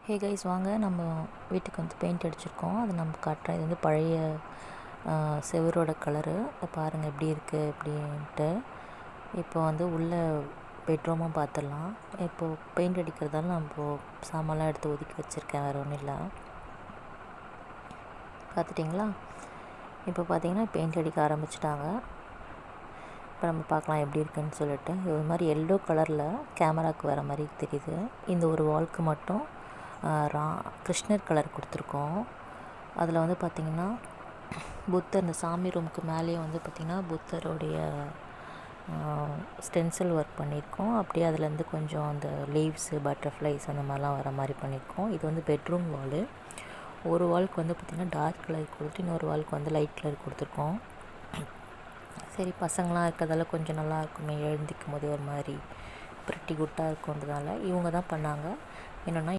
Hey guys, வாங்க நம்ம வீட்டுக்கு வந்து பெயிண்ட் அடிச்சிருக்கோம். அது நம்ம காட்டுறேன். இது வந்து பழைய செவரோட கலரு. பாருங்கள் எப்படி இருக்குது அப்படின்ட்டு. இப்போ வந்து உள்ள பெட்ரூமும் பார்த்துடலாம். இப்போது பெயிண்ட் அடிக்கிறதால நம்ம சாமான்லாம் எடுத்து ஒதுக்கி வச்சுருக்கேன், வேறு ஒன்றும் இல்லை. பார்த்துட்டிங்களா? இப்போ பார்த்தீங்கன்னா பெயிண்ட் அடிக்க ஆரம்பிச்சிட்டாங்க. இப்போ நம்ம பார்க்கலாம் எப்படி இருக்குன்னு சொல்லிட்டு. இது மாதிரி எல்லோ கலரில் கேமராவுக்கு வர மாதிரி தெரியுது. இந்த ஒரு வால்க்கு மட்டும் கிருஷ்ணர் கலர் கொடுத்துருக்கோம். அதில் வந்து பார்த்திங்கன்னா புத்தர், இந்த சாமி ரூமுக்கு மேலேயே வந்து பார்த்திங்கன்னா புத்தருடைய ஸ்டென்சில் ஒர்க் பண்ணியிருக்கோம். அப்படியே அதுலேருந்து கொஞ்சம் அந்த லீவ்ஸு, பட்டர்ஃப்ளைஸ் அந்த மாதிரிலாம் வர மாதிரி பண்ணியிருக்கோம். இது வந்து பெட்ரூம் வாலு. ஒரு வால்க்கு வந்து பார்த்திங்கன்னா டார்க் கலர் கொடுத்து இன்னொரு வால்க்கு வந்து லைட் கலர் கொடுத்துருக்கோம். சரி, பசங்களாம் இருக்கிறதால கொஞ்சம் நல்லா இருக்குமே, எழுந்திக்கும் போது ஒரு மாதிரி ப்ரிட்டி குட்டாக இருக்குன்றதால இவங்க தான் பண்ணாங்க. என்னென்னா